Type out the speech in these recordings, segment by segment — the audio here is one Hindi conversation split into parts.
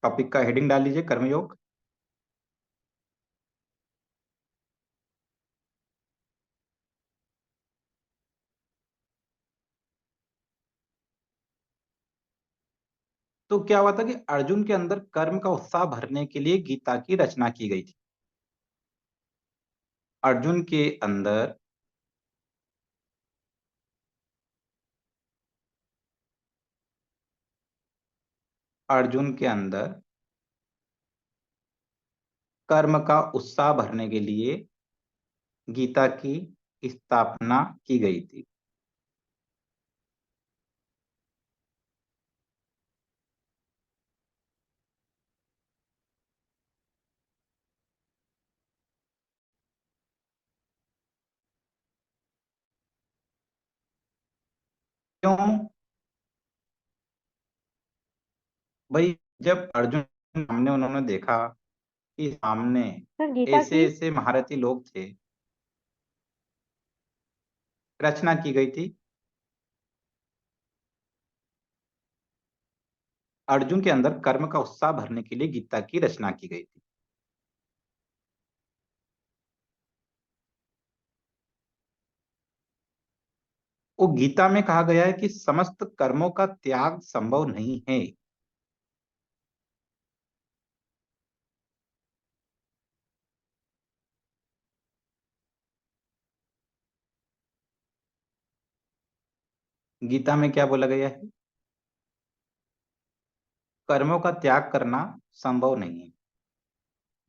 टॉपिक का हेडिंग डाल लीजिए, कर्मयोग। तो क्या हुआ था कि अर्जुन के अंदर कर्म का उत्साह भरने के लिए गीता की रचना की गई थी। अर्जुन के अंदर अर्जुन के अंदर कर्म का उत्साह भरने के लिए गीता की स्थापना की गई थी। क्यों भाई? जब अर्जुन सामने उन्होंने देखा कि सामने सर गीता ऐसे की ऐसे महारथी लोग थे, रचना की गई थी। अर्जुन के अंदर कर्म का उत्साह भरने के लिए गीता की रचना की गई थी। वो गीता में कहा गया है कि समस्त कर्मों का त्याग संभव नहीं है। गीता में क्या बोला गया है? कर्मों का त्याग करना संभव नहीं है।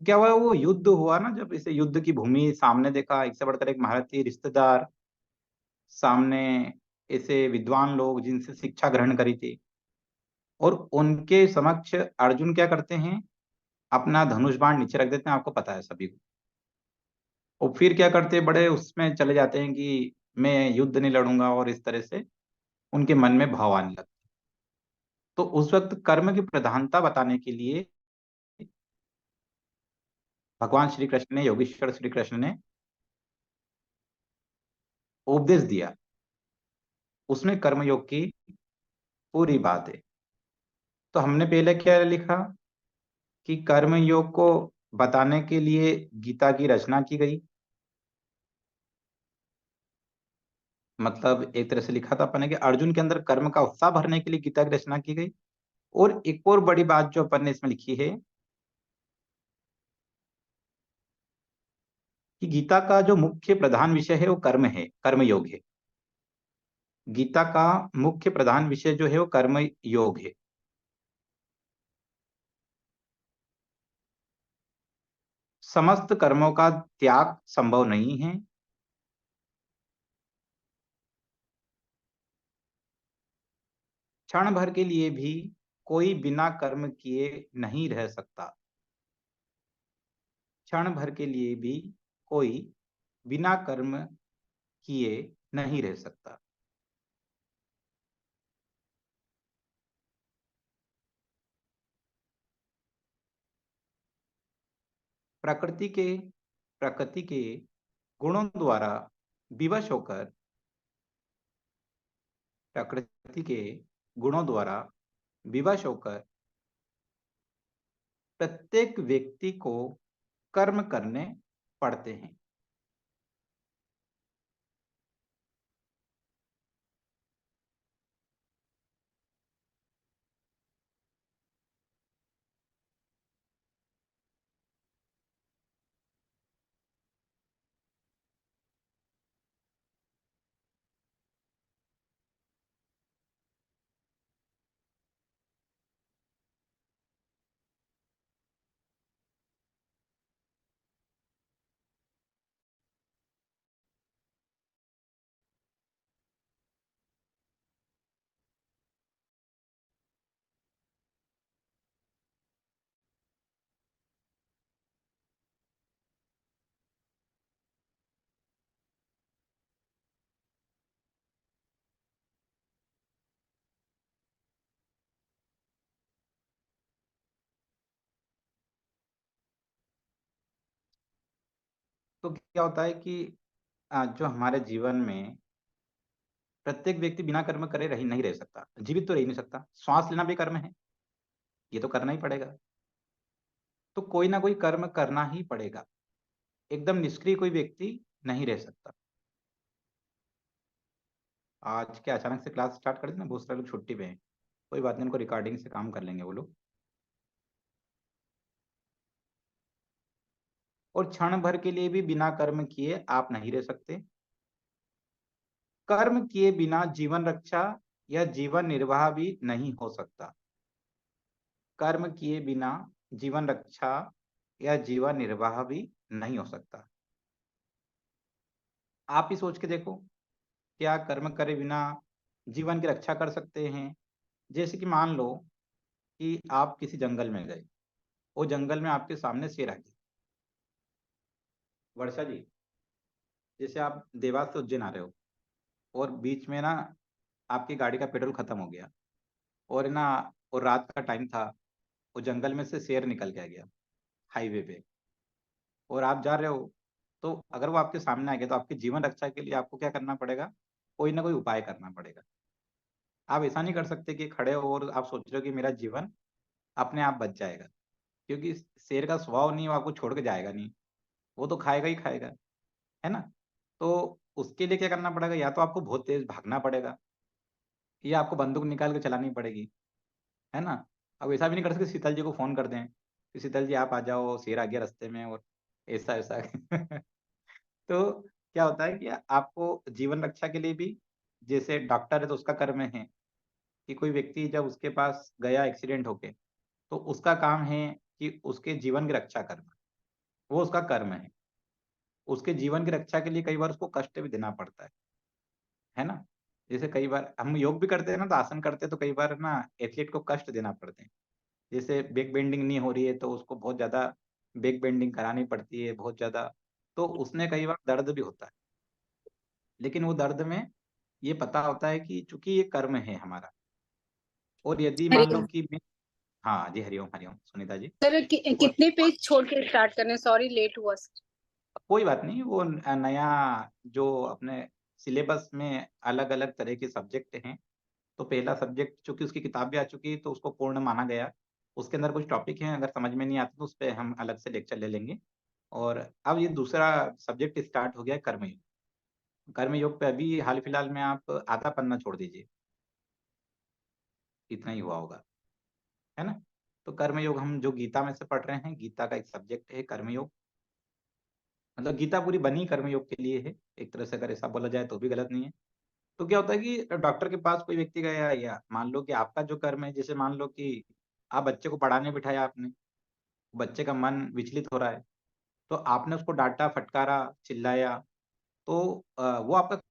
क्या हुआ, वो युद्ध हुआ ना, जब इसे युद्ध की भूमि सामने देखा, एक से बढ़कर एक महारथी रिश्तेदार सामने, ऐसे विद्वान लोग जिनसे शिक्षा ग्रहण करी थी, और उनके समक्ष अर्जुन क्या करते हैं? अपना धनुष बाण नीचे रख देते हैं, आपको पता है सभी को। और फिर क्या करते हैं, बड़े उसमें चले जाते हैं कि मैं युद्ध नहीं लड़ूंगा, और इस तरह से उनके मन में भाव आने लगते। तो उस वक्त कर्म की प्रधानता बताने के लिए भगवान श्री कृष्ण ने, योगेश्वर श्री कृष्ण ने उपदेश दिया। उसमें कर्मयोग की पूरी बात है। तो हमने पहले क्या लिखा कि कर्मयोग को बताने के लिए गीता की रचना की गई। मतलब एक तरह से लिखा था अपन ने कि अर्जुन के अंदर कर्म का उत्साह भरने के लिए गीता की रचना की गई। और एक और बड़ी बात जो अपन ने इसमें लिखी है कि गीता का जो मुख्य प्रधान विषय है वो कर्म है, कर्मयोग है। गीता का मुख्य प्रधान विषय जो है वो कर्म योग है। समस्त कर्मों का त्याग संभव नहीं है। क्षण भर के लिए भी कोई बिना कर्म किए नहीं रह सकता। क्षण भर के लिए भी कोई बिना कर्म किए नहीं रह सकता। प्रकृति के प्रकृति के गुणों द्वारा विवश होकर, प्रकृति के गुणों द्वारा विवश होकर प्रत्येक व्यक्ति को कर्म करने पड़ते हैं। तो क्या होता है कि जो हमारे जीवन में प्रत्येक व्यक्ति बिना कर्म करे रह नहीं रह सकता, जीवित तो रह नहीं सकता। श्वास लेना भी कर्म है। ये तो करना ही पड़ेगा। तो कोई ना कोई कर्म करना ही पड़ेगा। एकदम निष्क्रिय कोई व्यक्ति नहीं रह सकता। आज क्या अचानक से क्लास स्टार्ट कर दी ना, बहुत सारे लोग छुट्टी पे हैं। कोई बात नहीं, उनको रिकॉर्डिंग से काम कर लेंगे वो लोग। और क्षण भर के लिए भी बिना कर्म किए आप नहीं रह सकते। कर्म किए बिना जीवन रक्षा या जीवन निर्वाह भी नहीं हो सकता। कर्म किए बिना जीवन रक्षा या जीवन निर्वाह भी नहीं हो सकता। आप ही सोच के देखो, क्या कर्म करे बिना जीवन की रक्षा कर सकते हैं? जैसे कि मान लो कि आप किसी जंगल में गए, वो जंगल में आपके सामने शेर आ गया। वर्षा जी, जैसे आप देवास से उज्जैन आ रहे हो और बीच में ना आपकी गाड़ी का पेट्रोल खत्म हो गया, और ना और रात का टाइम था, वो जंगल में से शेर निकल के आ गया हाईवे पे, और आप जा रहे हो। तो अगर वो आपके सामने आ गया तो आपकी जीवन रक्षा के लिए आपको क्या करना पड़ेगा? कोई ना कोई उपाय करना पड़ेगा। आप ऐसा नहीं कर सकते कि खड़े हो और आप सोच रहे हो कि मेरा जीवन अपने आप बच जाएगा, क्योंकि शेर का स्वभाव नहीं, वो आपको छोड़ के जाएगा नहीं, वो तो खाएगा ही खाएगा, है ना? तो उसके लिए क्या करना पड़ेगा? या तो आपको बहुत तेज भागना पड़ेगा, या आपको बंदूक निकाल के चलानी पड़ेगी, है ना? अब ऐसा भी नहीं कर सकते शीतल जी को फोन कर दें कि शीतल जी आप आ जाओ, शेर आ गया रास्ते में, और ऐसा ऐसा तो क्या होता है कि आपको जीवन रक्षा के लिए भी, जैसे डॉक्टर है तो उसका कर्म है कि कोई व्यक्ति जब उसके पास गया एक्सीडेंट होके, तो उसका काम है कि उसके जीवन की रक्षा करना, वो उसका कर्म है। उसके जीवन की रक्षा के लिए कई बार उसको कष्ट भी देना पड़ता है ना? जैसे कई बार हम योग भी करते हैं ना, तो आसन करते हैं, तो कई बार ना एथलीट को कष्ट देना पड़ते हैं। जैसे बैक बेंडिंग नहीं हो रही है तो उसको बहुत ज़्यादा बैक बेंडिंग करानी पड़ती है, बहुत ज़्यादा। तो उसमें कई बार दर्द भी होता है, लेकिन वो दर्द में ये पता होता है कि चूँकि ये कर्म है हमारा, और यदि मान लो हरिओम कि मैं। हाँ जी, हरिओम, हरिओम सुनीता जी। सर, और कितने पेज छोड़ के स्टार्ट करने? सॉरी, लेट हुआ सर। कोई बात नहीं, वो नया जो अपने सिलेबस में अलग-अलग तरह के सब्जेक्ट हैं, तो पहला सब्जेक्ट चूँकि उसकी किताब भी आ चुकी है तो उसको पूर्ण माना गया। उसके अंदर कुछ टॉपिक हैं, अगर समझ में नहीं आते तो उसपे हम अलग से लेक्चर ले लेंगे। और अब ये दूसरा सब्जेक्ट स्टार्ट हो गया है, कर्मयोग। कर्मयोग पे अभी हाल-फिलहाल में आप आधा पन्ना छोड़ दीजिए, इतना ही हुआ होगा, है ना? तो कर्मयोग हम जो गीता में से पढ़ रहे हैं, गीता का एक सब्जेक्ट है कर्मयोग। मतलब गीता पूरी बनी कर्मयोग के लिए है, एक तरह से अगर ऐसा बोला जाए तो भी गलत नहीं है। तो क्या होता है कि डॉक्टर के पास कोई व्यक्ति गया, या मान लो कि आपका जो कर्म है, जैसे मान लो कि आप बच्चे को पढ़ाने बिठाया आपने, बच्चे का मन विचलित हो रहा है, तो आपने उसको डाँटा, फटकारा, चिल्लाया, तो वो आपका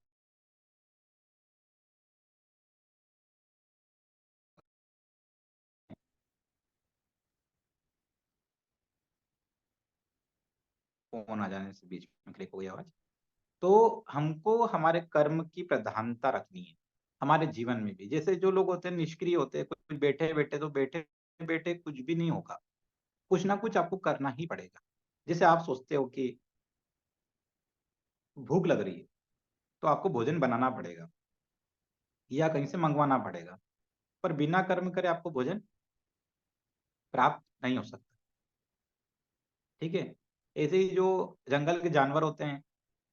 फ़ोन आ जाने से बीच में क्लिक हो गई आवाज़। तो हमको हमारे कर्म की प्रधानता रखनी है, हमारे जीवन में भी। जैसे जो लोग होते हैं निष्क्रिय होते हैं, कुछ बैठे-बैठे तो बैठे-बैठे कुछ भी नहीं होगा, कुछ ना कुछ आपको करना ही पड़ेगा। जैसे आप सोचते हो कि भूख लग रही है, तो आपको भोजन बनाना पड़ेगा या कहीं से मँगवाना पड़ेगा, पर बिना कर्म करे आपको भोजन प्राप्त नहीं हो सकता, ठीक है? ऐसे ही जो जंगल के जानवर होते हैं,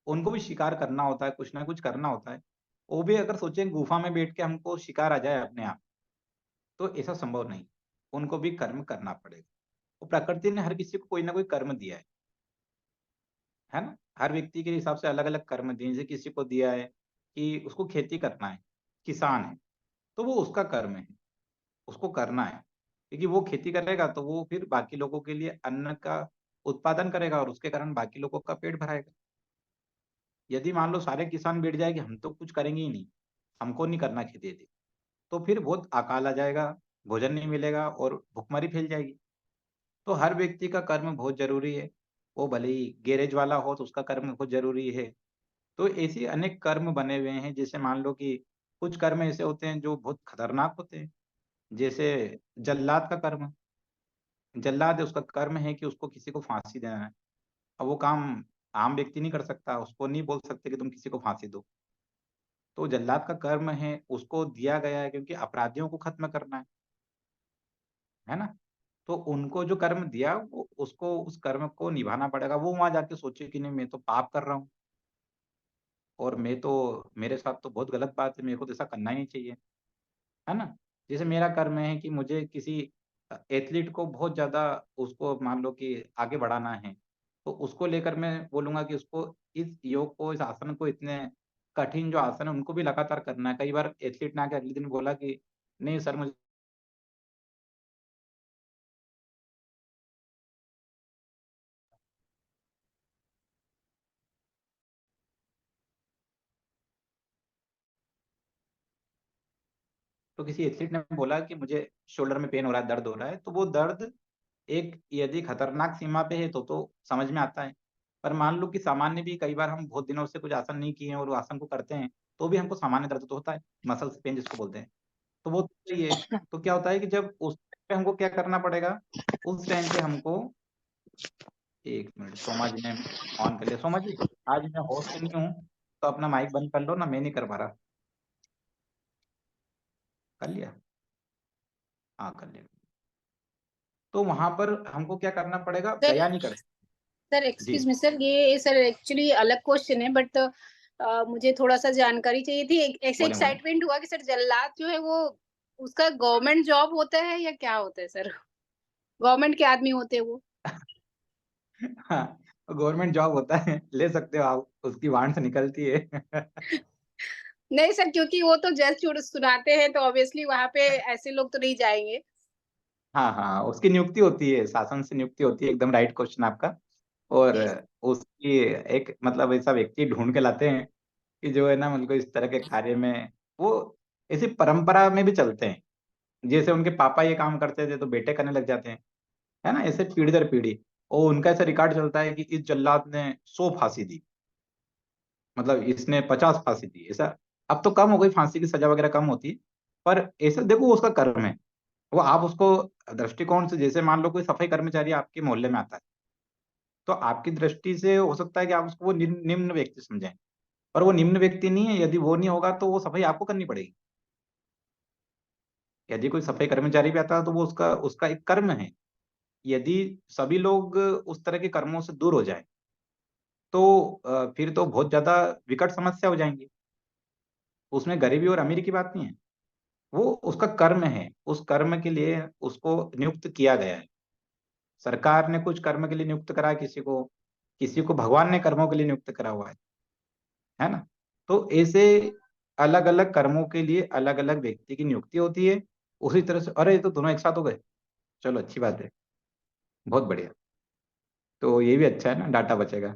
उनको भी शिकार करना होता है, कुछ ना कुछ करना होता है। वो भी अगर सोचें गुफ़ा में बैठ के हमको शिकार आ जाए अपने आप, तो ऐसा संभव नहीं, उनको भी कर्म करना पड़ेगा। तो प्रकृति ने हर किसी को कोई ना कोई कर्म दिया है ना? हर व्यक्ति के हिसाब से अलग-अलग कर्म दिए हैं, जैसे किसी को दिया है कि उसको खेती करना है, किसान है, तो वो उसका कर्म है, उसको करना है। क्योंकि वो खेती करेगा तो वो फिर बाकी लोगों के लिए अन्न का उत्पादन करेगा और उसके कारण बाकी लोगों का पेट भराएगा। यदि मान लो सारे किसान बैठ जाए कि हम तो कुछ करेंगे ही नहीं, हमको नहीं करना खेती-वेती, तो फिर बहुत अकाल आ जाएगा, भोजन नहीं मिलेगा और भुखमरी फैल जाएगी। तो हर व्यक्ति का कर्म बहुत ज़रूरी है। वो भले ही गैरेज वाला हो तो उसका कर्म बहुत ज़रूरी है। तो ऐसे अनेक कर्म बने हुए हैं, जैसे मान लो कि कुछ कर्म ऐसे होते हैं जो बहुत खतरनाक होते हैं। जैसे जल्लाद का कर्म, जल्लाद है उसका कर्म है कि उसको किसी को फांसी देना है। अब वो काम आम व्यक्ति नहीं कर सकता, उसको नहीं बोल सकते कि तुम किसी को फांसी दो। तो जल्लाद का कर्म है, उसको दिया गया है क्योंकि अपराधियों को खत्म करना है। है ना। तो उनको जो कर्म दिया वो उसको उस कर्म को निभाना पड़ेगा। वो वहां जाके सोचे कि नहीं मैं तो पाप कर रहा हूँ और मैं तो मेरे साथ तो बहुत गलत बात है, मेरे को तो ऐसा करना ही नहीं चाहिए, है ना। जैसे मेरा कर्म है कि मुझे किसी एथलीट को बहुत ज्यादा उसको मान लो कि आगे बढ़ाना है, तो उसको लेकर मैं बोलूंगा कि उसको इस योग को, इस आसन को, इतने कठिन जो आसन है उनको भी लगातार करना है। कई बार एथलीट ने आके अगले दिन बोला कि नहीं सर मुझे, तो किसी एथलीट ने बोला कि मुझे शोल्डर में पेन हो रहा है, दर्द हो रहा है, तो वो दर्द एक यदि खतरनाक सीमा पे है तो समझ में आता है। पर मान लो कि सामान्य भी, कई बार हम बहुत दिनों से कुछ आसन नहीं किए हैं और वो आसन को करते हैं तो भी हमको सामान्य दर्द तो होता है, मसल्स पेन जिसको बोलते हैं। तो वो सही है। तो क्या होता है कि जब उस टाइम पे हमको क्या करना पड़ेगा, उस टाइम पे हमको, एक मिनट सोमा जी ने ऑन कर लिया। सोमा जी आज मैं होस्ट नहीं हूँ, तो अपना माइक बंद कर लो ना, मैं नहीं कर पा रहा। कर लिया, हाँ कर लिया। तो वहां पर हमको क्या करना पड़ेगा, सर बयान नहीं कर सकते। सर जी एक्सक्यूज मी सर, ये सर एक्चुअली अलग क्वेश्चन है, बट मुझे थोड़ा सा जानकारी चाहिए थी। ऐसे बोले बोले। एक्साइटमेंट हुआ कि सर जल्लाद जो है वो उसका गवर्नमेंट जॉब होता है या क्या होता है सर? गवर्नमेंट के आदमी होते हैं वो? हाँ गवर्नमेंट जॉब होता है, ले सकते हो आप, उसकी वांड से निकलती है। नहीं सर, क्योंकि वो तो जज सुनाते हैं, तो ऑब्वियसली वहां पे ऐसे लोग तो नहीं जाएंगे। हाँ हाँ उसकी नियुक्ति होती है, शासन से नियुक्ति होती है, एकदम राइट क्वेश्चन आपका। और यस। उसकी एक मतलब ऐसा व्यक्ति ढूंढ के लाते हैं कि जो है ना मतलब इस तरह के कार्य में, वो इसी परंपरा में भी चलते हैं। जैसे उनके पापा ये काम करते थे तो बेटे करने लग जाते हैं, है ना, ऐसे पीढ़ी दर पीढ़ी। और उनका ऐसा रिकॉर्ड चलता है कि इस जल्लाद ने 100 फांसी दी, मतलब इसने 50 फांसी दी, ऐसा। अब तो कम हो गई, फांसी की सजा वगैरह कम होती है, पर ऐसा देखो वो उसका कर्म है। वो आप उसको दृष्टिकोण से, जैसे मान लो कोई सफाई कर्मचारी आपके मोहल्ले में आता है, तो आपकी दृष्टि से हो सकता है कि आप उसको वो निम्न व्यक्ति समझें, पर वो निम्न व्यक्ति नहीं है। यदि वो नहीं होगा तो वो सफाई आपको करनी पड़ेगी। यदि कोई सफाई कर्मचारी भी आता है तो वो उसका उसका एक कर्म है। यदि सभी लोग उस तरह के कर्मों से दूर हो जाए तो फिर तो बहुत ज्यादा विकट समस्या हो जाएंगी। उसमें गरीबी और अमीरी की बात नहीं है, वो उसका कर्म है, उस कर्म के लिए उसको नियुक्त किया गया है। सरकार ने कुछ कर्म के लिए नियुक्त करा है किसी को, किसी को भगवान ने कर्मों के लिए नियुक्त करा हुआ है ना। तो ऐसे अलग अलग कर्मों के लिए अलग अलग व्यक्ति की नियुक्ति होती है। उसी तरह से, अरे ये तो दोनों एक साथ हो गए, चलो अच्छी बात है, बहुत बढ़िया। तो ये भी अच्छा है ना, डाटा बचेगा।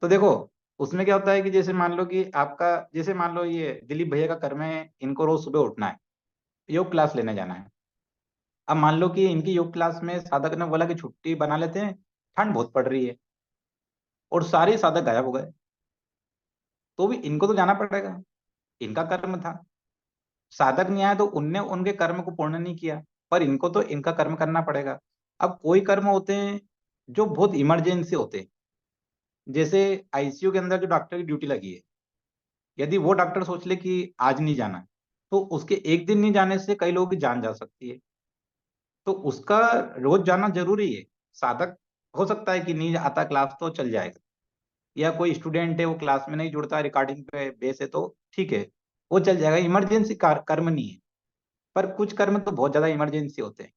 तो देखो उसमें क्या होता है कि जैसे मान लो कि आपका, जैसे मान लो ये दिलीप भैया का कर्म है, इनको रोज सुबह उठना है, योग क्लास लेने जाना है। अब मान लो कि इनकी योग क्लास में साधक ने बोला कि छुट्टी बना लेते हैं, ठंड बहुत पड़ रही है, और सारे साधक गायब हो गए, तो भी इनको तो जाना पड़ेगा, इनका कर्म था। साधक नहीं आया तो उनने उनके कर्म को पूर्ण नहीं किया, पर इनको तो इनका कर्म करना पड़ेगा। अब कोई कर्म होते हैं जो बहुत इमरजेंसी होते हैं, जैसे आईसीयू के अंदर जो डॉक्टर की ड्यूटी लगी है, यदि वो डॉक्टर सोच ले कि आज नहीं जाना है, तो उसके एक दिन नहीं जाने से कई लोगों की जान जा सकती है। तो उसका रोज जाना जरूरी है। साधक हो सकता है कि नहीं आता क्लास तो चल जाएगा, या कोई स्टूडेंट है वो क्लास में नहीं जुड़ता, रिकॉर्डिंग पे बेस है तो ठीक है, वो चल जाएगा, इमरजेंसी कर्म नहीं है। पर कुछ कर्म तो बहुत ज्यादा इमरजेंसी होते हैं।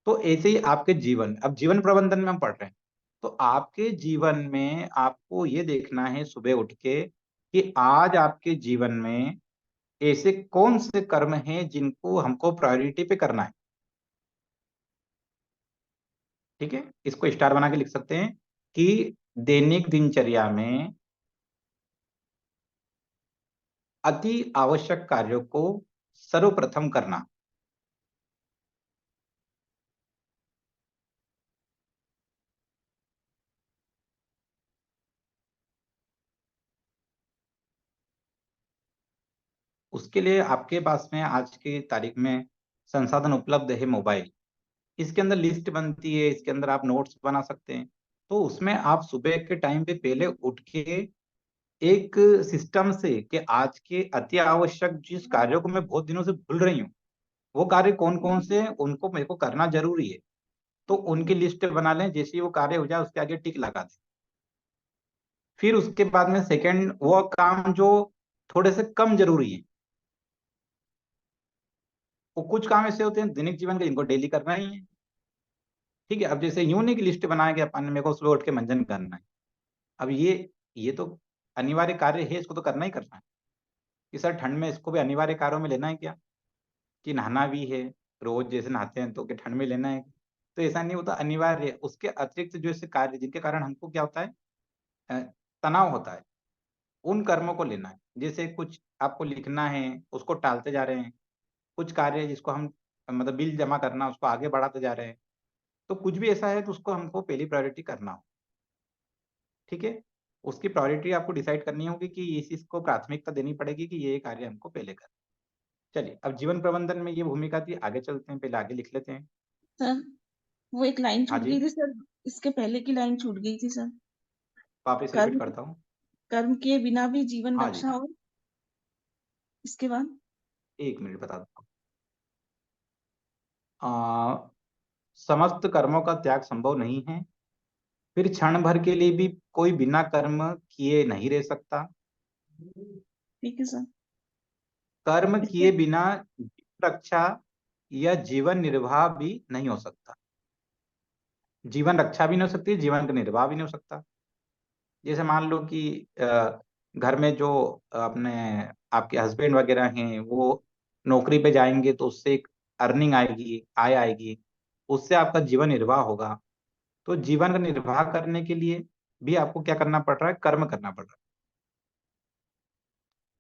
तो ऐसे ही आपके जीवन, अब जीवन प्रबंधन में हम पढ़ रहे हैं, तो आपके जीवन में आपको ये देखना है सुबह उठ के कि आज आपके जीवन में ऐसे कौन से कर्म हैं जिनको हमको प्रायोरिटी पे करना है। ठीक है, इसको स्टार बना के लिख सकते हैं कि दैनिक दिनचर्या में अति आवश्यक कार्यों को सर्वप्रथम करना। उसके लिए आपके पास में आज की तारीख में संसाधन उपलब्ध है, मोबाइल, इसके अंदर लिस्ट बनती है, इसके अंदर आप नोट्स बना सकते हैं। तो उसमें आप सुबह के टाइम पे पहले उठ के एक सिस्टम से कि आज के अति आवश्यक जिस कार्यों को मैं बहुत दिनों से भूल रही हूँ वो कार्य कौन कौन से हैं, उनको मेरे को करना जरूरी है, तो उनकी लिस्ट बना लें। जैसे ही वो कार्य हो जाए उसके आगे टिक लगा दें। फिर उसके बाद में सेकंड वो काम जो थोड़े से कम जरूरी है, वो कुछ काम ऐसे होते हैं दैनिक जीवन के, इनको डेली करना ही है। ठीक है, अब जैसे यूं नहीं की लिस्ट बनाया गया अपन ने, मेरे को सुबह उठ के मंजन करना है। अब ये तो अनिवार्य कार्य है, इसको तो करना ही करना है। कि सर ठंड में इसको भी अनिवार्य कार्यों में लेना है क्या, कि नहाना भी है, रोज जैसे नहाते हैं तो कि ठंड में लेना है। तो ऐसा नहीं होता, अनिवार्य है। उसके अतिरिक्त जो ऐसे कार्य जिनके कारण हमको क्या होता है, अ, तनाव होता है, उन कर्मों को लेना है। जैसे कुछ आपको लिखना है, उसको टालते जा रहे हैं। कुछ कार्य है जिसको हम मतलब बिल जमा करना, उसको आगे बढ़ाते जा रहे हैं। तो कुछ भी ऐसा है तो उसको हमको पहली प्रायोरिटी करना हो। ठीक है, उसकी प्रायोरिटी आपको डिसाइड करनी होगी कि इस चीज को प्राथमिकता देनी पड़ेगी कि ये कार्य हमको पहले कर। चलिए, अब जीवन प्रबंधन में ये भूमिका थी, आगे चलते हैं, पहले आगे लिख लेते हैं। सर वो एक लाइन हाँ छूट जी, गई थी सर, इसके पहले की लाइन छूट गई थी सर। वापिस रिपीट कर्म करता हूँ। कर्म किए बिना भी जीवन हाँ जी, रक्षा हो, इसके बाद। एक मिनट बता देता हूँ। समस्त कर्मों का त्याग संभव नहीं है, फिर क्षण भर के लिए भी कोई बिना कर्म किए नहीं रह सकता। ठीक है सर। कर्म इसके किए बिना जीवन रक्षा या जीवन निर्वाह भी नहीं हो सकता। जीवन रक्षा भी नहीं हो सकती, जीवन का निर्वाह भी नहीं हो सकता। जैसे मान लो कि घर में जो अपने आपके हस्बैंड वगैरह हैं, वो नौकरी पे जाएंगे तो उससे एक अर्निंग आएगी, आय आएगी, उससे आपका जीवन निर्वाह होगा। तो जीवन का निर्वाह करने के लिए भी आपको क्या करना पड़ रहा है, कर्म करना पड़ रहा है।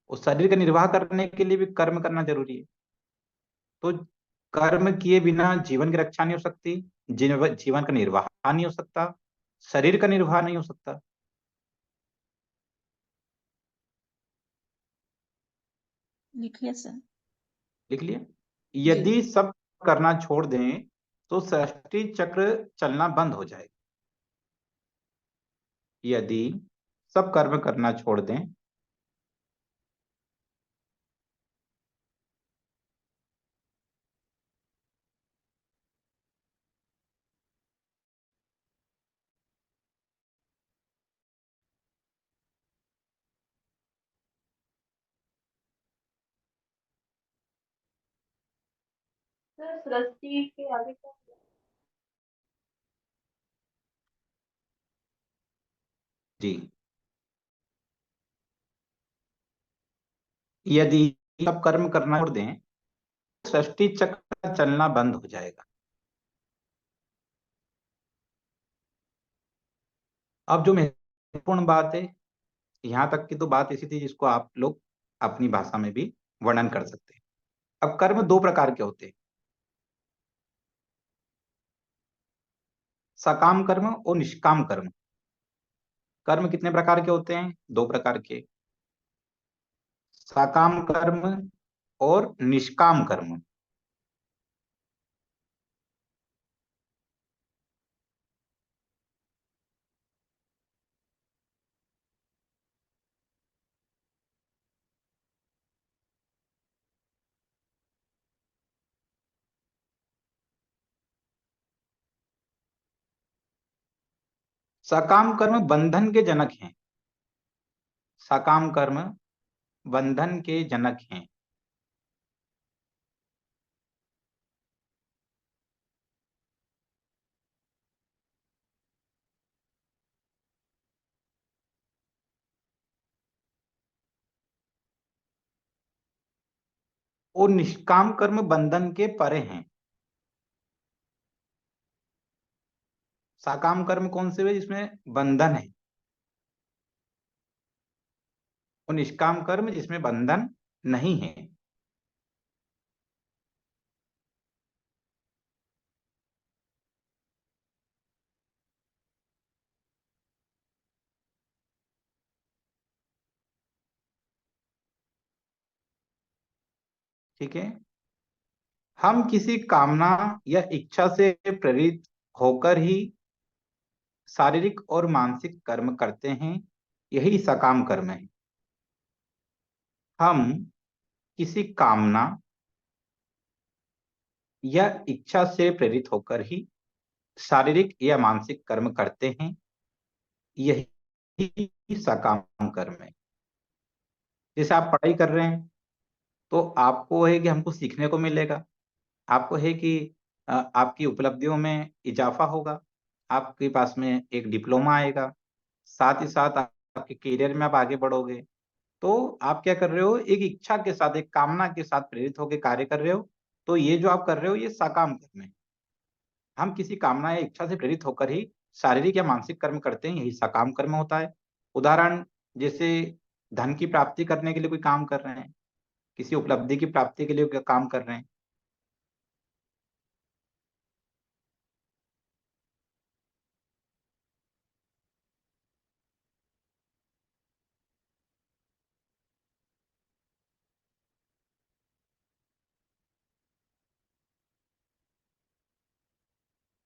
उस शरीर का निर्वाह करने के लिए भी कर्म करना जरूरी है। तो कर्म किए बिना जीवन की रक्षा नहीं हो सकती, जीवन का निर्वाह नहीं हो सकता, शरीर का निर्वाह नहीं हो सकता। लिख लिया सर। लिख लिया। जी। यदि सब करना छोड़ दें तो सृष्टि चक्र चलना बंद हो जाएगा। यदि सब कर्म करना छोड़ दें सर सृष्टि के आगे क्या? जी, यदि सब कर्म करना छोड़ दें सृष्टि चक्र चलना बंद हो जाएगा। अब जो महत्वपूर्ण बात है, यहाँ तक की तो बात ऐसी थी जिसको आप लोग अपनी भाषा में भी वर्णन कर सकते हैं। अब कर्म दो प्रकार के होते हैं, सकाम कर्म और निष्काम कर्म। कर्म कितने प्रकार के होते हैं, दो प्रकार के, सकाम कर्म और निष्काम कर्म। सकाम कर्म बंधन के जनक हैं। सकाम कर्म बंधन के जनक हैं। और निष्काम कर्म बंधन के परे हैं। सकाम कर्म कौन से हुए, जिसमें बंधन है, और निष्काम कर्म जिसमें बंधन नहीं है। ठीक है, हम किसी कामना या इच्छा से प्रेरित होकर ही शारीरिक और मानसिक कर्म करते हैं, यही सकाम कर्म है। हम किसी कामना यह इच्छा से प्रेरित होकर ही शारीरिक या मानसिक कर्म करते हैं, यही सकाम कर्म है। जैसे आप पढ़ाई कर रहे हैं तो आपको है कि हमको सीखने को मिलेगा, आपको है कि आपकी उपलब्धियों में इजाफा होगा, आपके पास में एक डिप्लोमा आएगा, साथ ही साथ आपके करियर में आप आगे बढ़ोगे। तो आप क्या कर रहे हो, एक इच्छा के साथ, एक कामना के साथ प्रेरित होकर कार्य कर रहे हो। तो ये जो आप कर रहे हो ये सकाम कर्म है। हम किसी कामना या इच्छा से प्रेरित होकर ही शारीरिक या मानसिक कर्म करते हैं, यही सकाम कर्म होता है। उदाहरण जैसे धन की प्राप्ति करने के लिए कोई काम कर रहे हैं, किसी उपलब्धि की प्राप्ति के लिए कोई काम कर रहे हैं।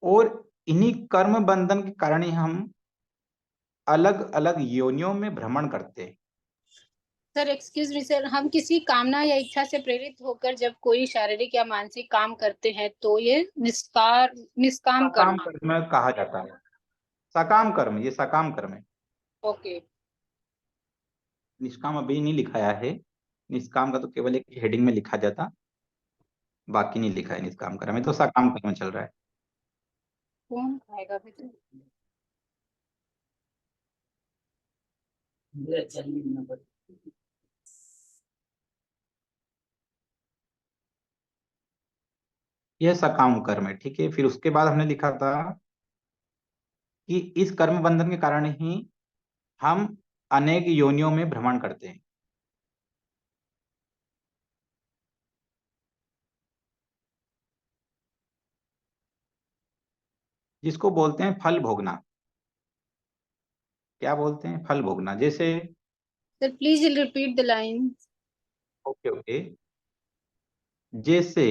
और इन्हीं कर्म बंधन के कारण ही हम अलग अलग योनियों में भ्रमण करते हैं। सर एक्सक्यूज मी सर, हम किसी कामना या इच्छा से प्रेरित होकर जब कोई शारीरिक या मानसिक काम करते हैं तो ये निष्काम सकाम कर्म। कर्म कहा जाता है। सकाम कर्म, ये सकाम कर्म है। ओके। निष्काम अभी नहीं लिखाया है, निष्काम का तो केवल एक हेडिंग में लिखा जाता, बाकी नहीं लिखा है निष्काम कर्म में, तो सकाम कर्म चल रहा है। कौन खाएगा फिर तो? यह सकाम कर्म है, ठीक है। फिर उसके बाद हमने लिखा था कि इस कर्म बंधन के कारण ही हम अनेक योनियों में भ्रमण करते हैं, जिसको बोलते हैं फल भोगना। क्या बोलते हैं? फल भोगना। जैसे sir please repeat the line. Okay okay, जैसे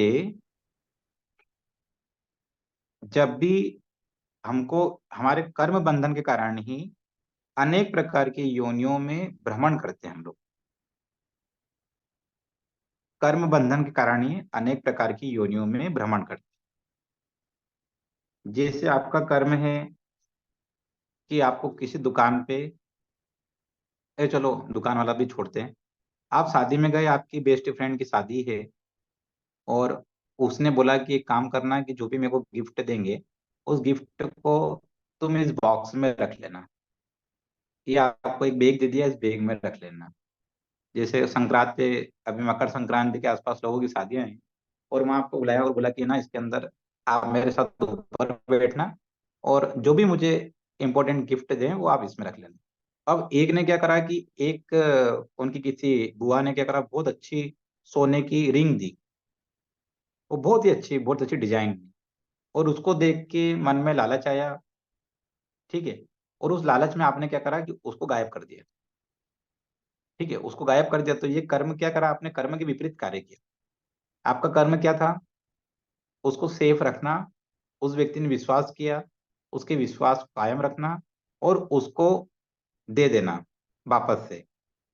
जब भी हमको हमारे कर्म बंधन के कारण ही अनेक प्रकार की योनियों में भ्रमण करते हैं हम लोग। कर्म बंधन के कारण ही अनेक प्रकार की योनियों में भ्रमण करते हैं। जैसे आपका कर्म है कि आपको किसी दुकान पे, चलो दुकान वाला भी छोड़ते हैं, आप शादी में गए, आपकी बेस्ट फ्रेंड की शादी है, और उसने बोला कि एक काम करना कि जो भी मेरे को गिफ्ट देंगे उस गिफ्ट को तुम इस बॉक्स में रख लेना, या आपको एक बैग दे दिया, इस बैग में रख लेना। जैसे संक्रांति पे, अभी मकर संक्रांति के आसपास लोगों की शादियां हैं, और वहां आपको बुलाया और बोला कि ना इसके अंदर आप मेरे साथ ऊपर बैठना, और जो भी मुझे इंपॉर्टेंट गिफ्ट दें वो आप इसमें रख लेना। अब एक ने क्या करा कि एक उनकी किसी बुआ ने क्या करा, बहुत अच्छी सोने की रिंग दी, वो बहुत अच्छी डिजाइन की, और उसको देख के मन में लालच आया, ठीक है। और उस लालच में आपने क्या करा कि उसको गायब कर दिया, ठीक है। उसको गायब कर दिया तो ये कर्म क्या करा, आपने कर्म के विपरीत कार्य किया। आपका कर्म क्या था? उसको सेफ रखना, उस व्यक्ति ने विश्वास किया, उसके विश्वास को कायम रखना, और उसको दे देना वापस से,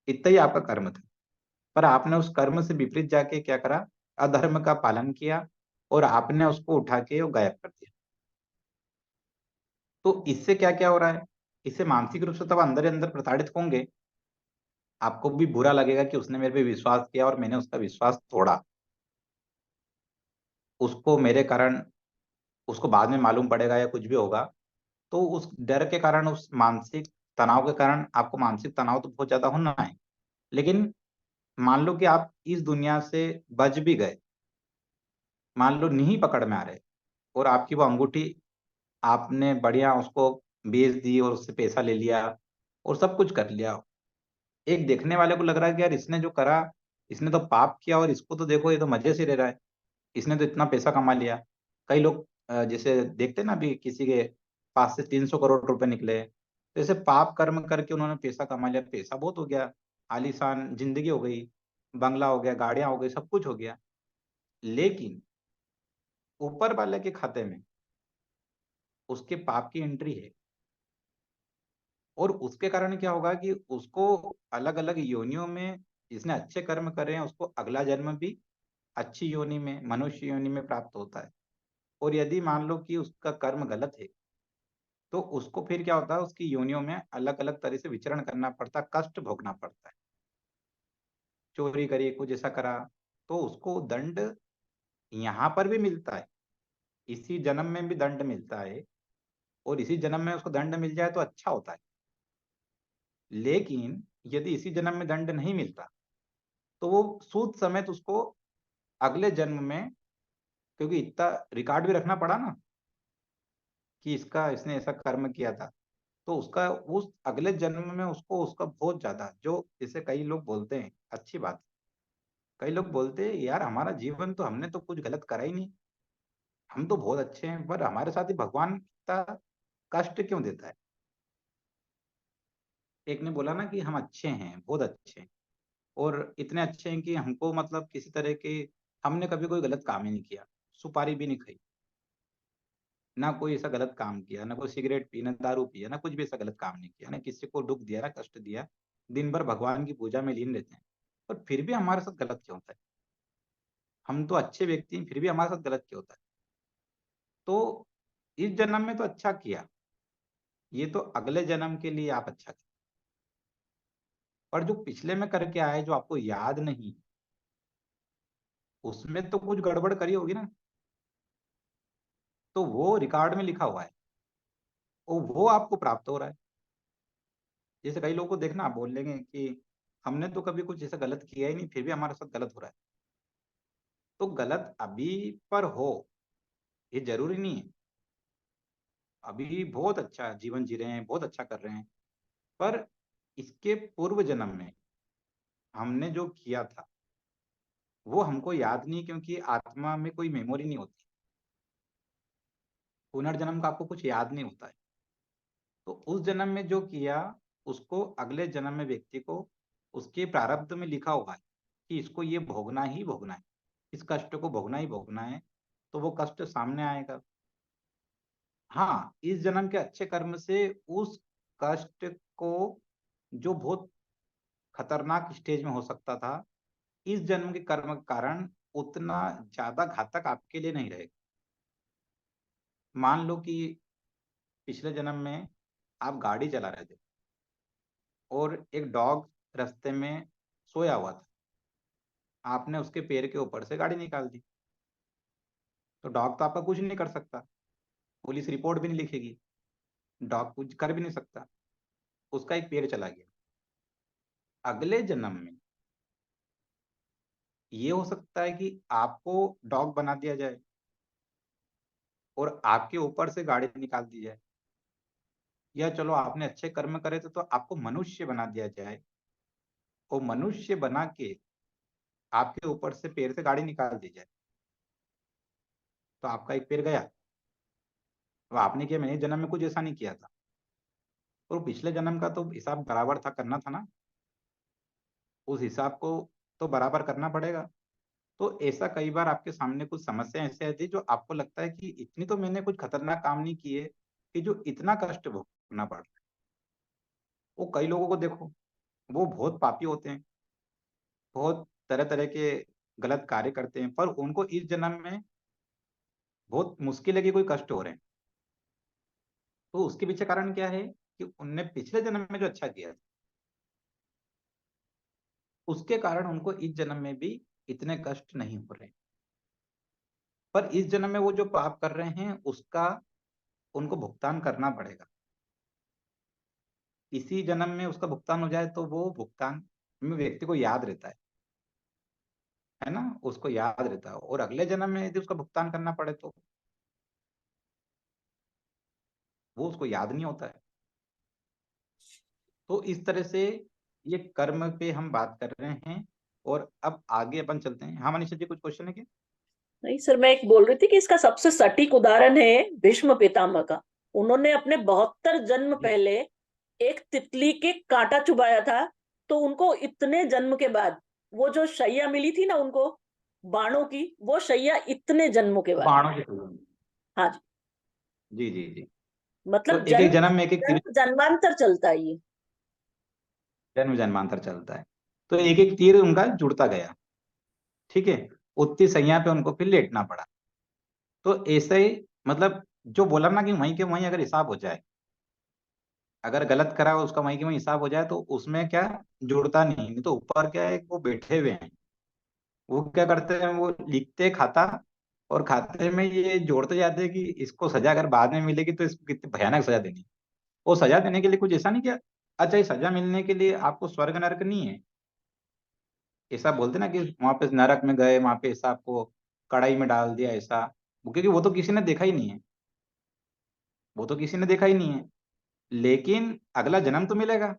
इतना ही आपका कर्म था। पर आपने उस कर्म से विपरीत जाके क्या करा, अधर्म का पालन किया, और आपने उसको उठा के वो गायब कर दिया। तो इससे क्या क्या हो रहा है, इससे मानसिक रूप से तब अंदर ही अंदर प्रताड़ित होंगे, आपको भी बुरा लगेगा कि उसने मेरे पे विश्वास किया और मैंने उसका विश्वास तोड़ा, उसको मेरे कारण, उसको बाद में मालूम पड़ेगा या कुछ भी होगा। तो उस डर के कारण, उस मानसिक तनाव के कारण आपको मानसिक तनाव तो बहुत ज्यादा होना है। लेकिन मान लो कि आप इस दुनिया से बच भी गए, मान लो नहीं पकड़ में आ रहे, और आपकी वो अंगूठी आपने बढ़िया उसको बेच दी और उससे पैसा ले लिया और सब कुछ कर लिया, एक देखने वाले को लग रहा है कि यार इसने जो करा, इसने तो पाप किया, और इसको तो देखो ये तो मजे से रह रहा है, इसने तो इतना पैसा कमा लिया। कई लोग जैसे देखते हैं ना, अभी किसी के पास से 300 करोड़ रुपए निकले, तो ऐसे पाप कर्म करके उन्होंने पैसा कमा लिया, पैसा बहुत हो गया, आलीशान जिंदगी हो गई, बंगला हो गया, गाड़ियां हो गई, सब कुछ हो गया। लेकिन ऊपर वाले के खाते में उसके पाप की एंट्री है, और उसके कारण क्या होगा कि उसको अलग अलग योनियों में, जिसने अच्छे कर्म करे हैं उसको अगला जन्म भी अच्छी योनि में, मनुष्य योनि में प्राप्त होता है। और यदि मान लो कि उसका कर्म गलत है, तो उसको फिर क्या होता है, उसकी योनियों में अलग अलग तरह से विचरण करना पड़ता है, कष्ट भोगना पड़ता है। चोरी करी, कुछ ऐसा करा, तो उसको दंड यहाँ पर भी मिलता है, इसी जन्म में भी दंड मिलता है, और इसी जन्म में उसको दंड मिल जाए तो अच्छा होता है। लेकिन यदि इसी जन्म में दंड नहीं मिलता, तो वो सूद समेत उसको अगले जन्म में, क्योंकि इतना रिकॉर्ड भी रखना पड़ा ना कि इसने ऐसा कर्म किया था, तो उसका उस अगले जन्म में उसको उसका बहुत ज्यादा, जो जैसे कई लोग बोलते हैं, अच्छी बात, कई लोग बोलते हैं यार हमारा जीवन तो, हमने तो कुछ गलत करा ही नहीं, हम तो बहुत अच्छे हैं, पर हमारे साथ ही भगवान इतना कष्ट क्यों देता है। एक ने बोला ना कि हम अच्छे हैं, बहुत अच्छे हैं, और इतने अच्छे हैं कि हमको मतलब किसी तरह के, हमने कभी कोई गलत काम ही नहीं किया, सुपारी भी नहीं खाई, ना कोई ऐसा गलत काम किया, ना कोई सिगरेट पी, ना दारू पिया, ना कुछ भी ऐसा गलत काम नहीं किया, ना किसी को दुख दिया, ना कष्ट दिया, दिन भर भगवान की पूजा में लीन रहते हैं, पर फिर भी हमारे साथ गलत क्यों होता है। हम तो अच्छे व्यक्ति हैं, फिर भी हमारे साथ गलत क्यों होता है। तो इस जन्म में तो अच्छा किया, ये तो अगले जन्म के लिए आप अच्छा किया, पर जो पिछले में करके आए, जो आपको याद नहीं, उसमें तो कुछ गड़बड़ करी होगी ना, तो वो रिकॉर्ड में लिखा हुआ है, और वो आपको प्राप्त हो रहा है। जैसे कई लोगों को देखना, आप बोल लेंगे कि हमने तो कभी कुछ ऐसा गलत किया ही नहीं, फिर भी हमारे साथ गलत हो रहा है। तो गलत अभी पर हो, ये जरूरी नहीं है। अभी बहुत अच्छा जीवन जी रहे हैं, बहुत अच्छा कर रहे हैं, पर इसके पूर्व जन्म में हमने जो किया था वो हमको याद नहीं, क्योंकि आत्मा में कोई मेमोरी नहीं होती, पुनर्जन्म का आपको कुछ याद नहीं होता है। तो उस जन्म में जो किया, उसको अगले जन्म में व्यक्ति को उसके प्रारब्ध में लिखा हुआ है कि इसको ये भोगना ही भोगना है, इस कष्ट को भोगना ही भोगना है, तो वो कष्ट सामने आएगा। हाँ, इस जन्म के अच्छे कर्म से उस कष्ट को, जो बहुत खतरनाक स्टेज में हो सकता था, इस जन्म के कर्म के कारण उतना ज्यादा घातक आपके लिए नहीं रहेगा। मान लो कि पिछले जन्म में आप गाड़ी चला रहे थे, और एक डॉग रास्ते में सोया हुआ था, आपने उसके पैर के ऊपर से गाड़ी निकाल दी, तो डॉग तो आपका कुछ नहीं कर सकता, पुलिस रिपोर्ट भी नहीं लिखेगी, डॉग कुछ कर भी नहीं सकता, उसका एक पैर चला गया। अगले जन्म में ये हो सकता है कि आपको डॉग बना दिया जाए, और आपके ऊपर से गाड़ी निकाल दी जाए, या चलो आपने अच्छे कर्म करे थे तो आपको मनुष्य बना दिया जाए, और मनुष्य बना के आपके ऊपर से पैर से गाड़ी निकाल दी जाए, तो आपका एक पैर गया। तो आपने किया, मैंने जन्म में कुछ ऐसा नहीं किया था, और पिछले जन्म का तो हिसाब बराबर था, करना था ना, उस हिसाब को तो बराबर करना पड़ेगा। तो ऐसा कई बार आपके सामने कुछ समस्या ऐसे आती है, जो आपको लगता है कि इतनी तो मैंने कुछ खतरनाक काम नहीं किए कि जो इतना कष्ट भोगना पड़ रहा है। वो कई लोगों को देखो, वो बहुत पापी होते हैं, बहुत तरह तरह के गलत कार्य करते हैं, पर उनको इस जन्म में बहुत मुश्किल है कि कोई कष्ट हो रहे हैं। तो उसके पीछे कारण क्या है कि उनने पिछले जन्म में जो अच्छा किया था, उसके कारण उनको इस जन्म में भी इतने कष्ट नहीं हो रहे। पर इस जन्म में वो जो पाप कर रहे हैं, उसका उनको भुगतान करना पड़ेगा। इसी जन्म में उसका भुगतान हो जाए तो वो भुगतान में व्यक्ति को याद रहता है ना, उसको याद रहता है, और अगले जन्म में यदि उसका भुगतान करना पड़े तो वो उसको याद नहीं होता है। तो इस तरह से ये कर्म पे हम बात कर रहे हैं, और अब आगे अपन चलते हैं। हाँ मनीषा जी, कुछ क्वेश्चन है क्या? नहीं सर, मैं एक बोल रही थी कि इसका सबसे सटीक उदाहरण है भीष्म पितामह का। उन्होंने अपने 72 जन्म जी। पहले एक तितली के कांटा चुभाया था, तो उनको इतने जन्म के बाद वो जो शैया मिली थी ना उनको, बाणों की, वो शैया इतने जन्मों के बाद। बाणों की तुलना। हाँ जी, जी जी जी। तो मतलब एक एक जन्म जन्म में एक एक तीर, जन्म जन्मांतर चलता है ये। जन्म जन्मांतर चलता है, तो एक एक तीर उनका जुड़ता गया। ठीक है, उतनी सैया पे उनको फिर लेटना पड़ा। तो ऐसे ही मतलब जो बोला ना कि वहीं के वहीं अगर हिसाब हो जाए, अगर गलत करा हो उसका वहीं के वहीं हिसाब हो जाए तो उसमें क्या जुड़ता नहीं तो ऊपर क्या है वो बैठे हुए हैं, वो क्या करते हैं वो लिखते खाता और खाते में ये जोड़ते जाते हैं कि इसको सजा अगर बाद में मिलेगी तो इसको कितनी भयानक सजा देनी। वो सजा देने के लिए कुछ ऐसा नहीं किया। अच्छा ये सजा मिलने के लिए आपको स्वर्ग नरक नहीं है, ऐसा बोलते ना कि वहां पे नरक में गए वहां पे ऐसा आपको कढ़ाई में डाल दिया ऐसा, क्योंकि वो तो किसी ने देखा ही नहीं है, वो तो किसी ने देखा ही नहीं है। लेकिन अगला जन्म तो मिलेगा,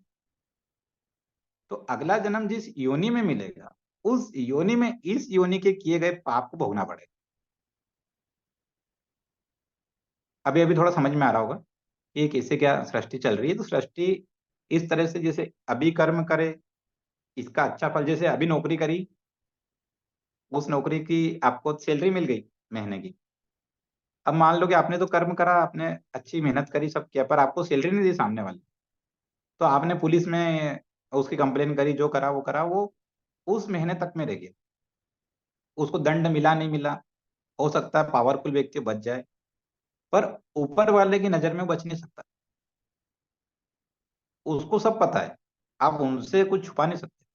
तो अगला जन्म जिस योनि में मिलेगा उस योनि में इस योनि के किए गए पाप को भोगना पड़ेगा। अभी अभी थोड़ा समझ में आ रहा होगा कि ये कैसे क्या सृष्टि चल रही है। तो सृष्टि इस तरह से जैसे अभी कर्म करे इसका अच्छा फल, जैसे अभी नौकरी करी उस नौकरी की आपको सैलरी मिल गई महीने की। अब मान लो कि आपने तो कर्म करा, आपने अच्छी मेहनत करी सब किया पर आपको सैलरी नहीं दी सामने वाले, तो आपने पुलिस में उसकी कंप्लेन करी, जो करा वो उस महीने तक में रह गया, उसको दंड मिला नहीं मिला, हो सकता है पावरफुल व्यक्ति बच जाए पर ऊपर वाले की नजर में बच नहीं सकता, उसको सब पता है, आप उनसे कुछ छुपा नहीं सकते।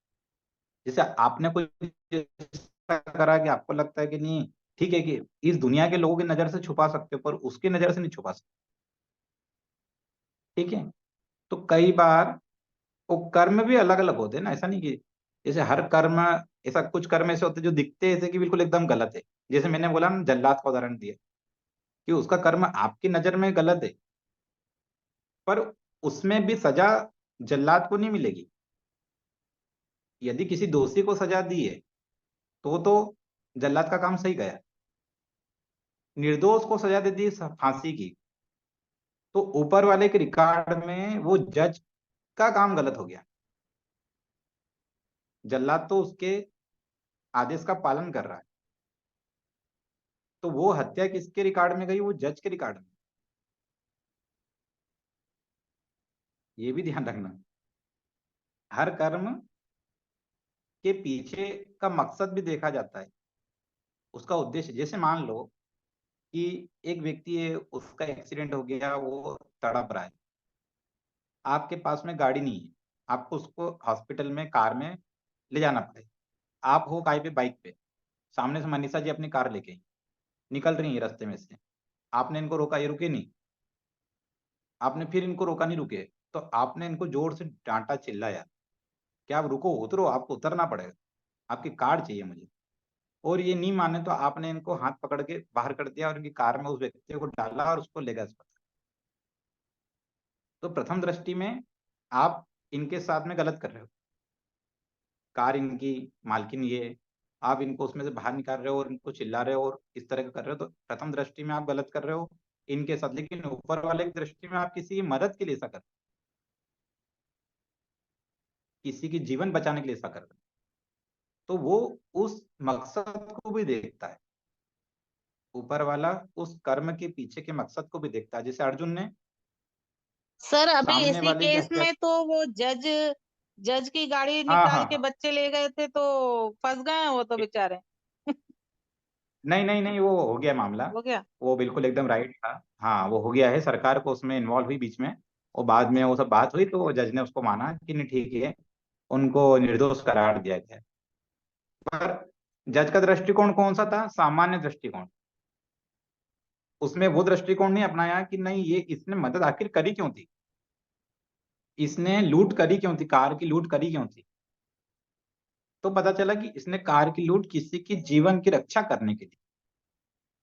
जैसे आपने कुछ ऐसा करा कि आपको लगता है कि नहीं ठीक है कि इस दुनिया के लोगों की नजर से छुपा सकते हो पर उसकी नजर से नहीं छुपा सकते, ठीक है। तो कई बार वो कर्म भी अलग अलग होते हैं ना, ऐसा नहीं कि जैसे हर कर्म, ऐसा कुछ कर्म ऐसे होते हैं जो दिखते हैं ऐसे कि बिल्कुल एकदम गलत है। जैसे मैंने बोला ना जल्लाद का उदाहरण दिया कि उसका कर्म आपकी नजर में गलत है पर उसमें भी सजा जल्लाद को नहीं मिलेगी। यदि किसी दोषी को सजा दी है तो जल्लाद का काम सही गया, निर्दोष को सजा दे दी फांसी की तो ऊपर वाले के रिकॉर्ड में वो जज का काम गलत हो गया। जल्लाद तो उसके आदेश का पालन कर रहा है, तो वो हत्या किसके रिकॉर्ड में गई, वो जज के रिकॉर्ड में। ये भी ध्यान रखना, हर कर्म के पीछे का मकसद भी देखा जाता है, उसका उद्देश्य। जैसे मान लो कि एक व्यक्ति है उसका एक्सीडेंट हो गया, वो तड़प रहा है, आपके पास में गाड़ी नहीं है, आपको उसको हॉस्पिटल में कार में ले जाना पड़े, आप हो काय पे बाइक पे, सामने से मनीषा जी अपनी कार लेके निकल रही है रास्ते में से, आपने इनको रोका, ये रुके नहीं, आपने फिर इनको रोका, नहीं रुके, तो आपने इनको जोर से डांटा चिल्लाया कि आप रुको, उतरो, आपको उतरना पड़ेगा, आपकी कार चाहिए मुझे। और ये नहीं माने तो आपने इनको हाथ पकड़ के बाहर कर दिया और इनकी कार में उस व्यक्ति को डाला और उसको ले गए अस्पताल। तो प्रथम दृष्टि में आप इनके साथ में गलत कर रहे हो, कार इनकी, मालकिन ये, आप इनको उसमें से बाहर निकाल रहे हो और इनको चिल्ला रहे हो और इस तरह का कर रहे हो, तो प्रथम दृष्टि में आप गलत कर रहे हो इनके साथ। लेकिन ऊपर वाले की दृष्टि में आप किसी की मदद के लिए ऐसा कर रहे हो, किसी की जीवन बचाने के लिए ऐसा कर रहे हो, तो वो उस मकसद को भी देखता है, ऊपर वाला उस कर्म के पीछे के मकसद को भी देखता है। जैसे अर्जुन ने सर अभी सामने इसी वाले की केस हत्या, में तो वो जज जज की गाड़ी हाँ निकाल हाँ के हाँ, बच्चे ले गए थे तो फंस गए हैं वो तो बेचारे। नहीं नहीं नहीं, वो हो गया मामला, हो गया। वो बिल्कुल एकदम राइट था। हाँ वो हो गया है, सरकार को उसमें इन्वॉल्व हुई बीच में, और बाद में वो सब बात हुई तो जज ने उसको माना कि नहीं ठीक है, उनको निर्दोष करार दिया गया। पर जज का दृष्टिकोण कौन सा था, सामान्य दृष्टिकोण, उसमें वो दृष्टिकोण नहीं अपनाया कि नहीं ये इसने मदद आखिर करी क्यों थी, इसने लूट करी क्यों थी, कार की लूट करी क्यों थी। तो पता चला कि इसने कार की लूट किसी की जीवन की रक्षा करने के लिए,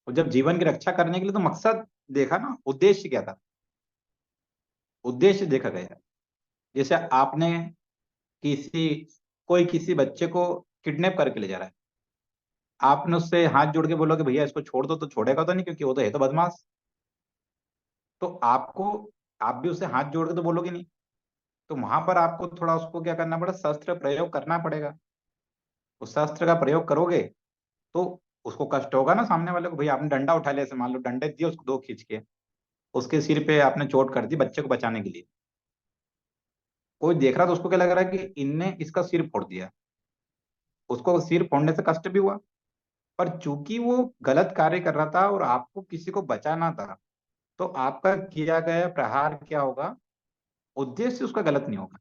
और जब जीवन की रक्षा करने के लिए तो मकसद देखा ना, उद्देश्य क्या था, उद्देश्य देखा गया। जैसे आपने किसी कोई किसी बच्चे को किडनैप करके ले जा रहा है, आपने उससे हाथ जोड़ के बोलोगे भैया इसको छोड़ दो, तो छोड़ेगा तो नहीं क्योंकि वो तो है तो बदमाश। तो आपको, आप भी उसे हाथ जोड़ के तो बोलोगे नहीं, तो वहां पर आपको थोड़ा उसको क्या करना पड़ेगा, शस्त्र प्रयोग करना पड़ेगा। उस शस्त्र का प्रयोग करोगे तो उसको कष्ट होगा ना, सामने वाले को, भैया आपने डंडा उठा लिया, ऐसे मान लो डंडे दिए उसको दो खींच के, उसके सिर पे आपने चोट कर दी बच्चे को बचाने के लिए, कोई देख रहा तो उसको क्या लग रहा है कि इनने इसका सिर फोड़ दिया, उसको सिर फोड़ने से कष्ट भी हुआ पर चूंकि वो गलत कार्य कर रहा था और आपको किसी को बचाना था, तो आपका किया गया प्रहार क्या होगा, उद्देश्य उसका गलत नहीं होगा।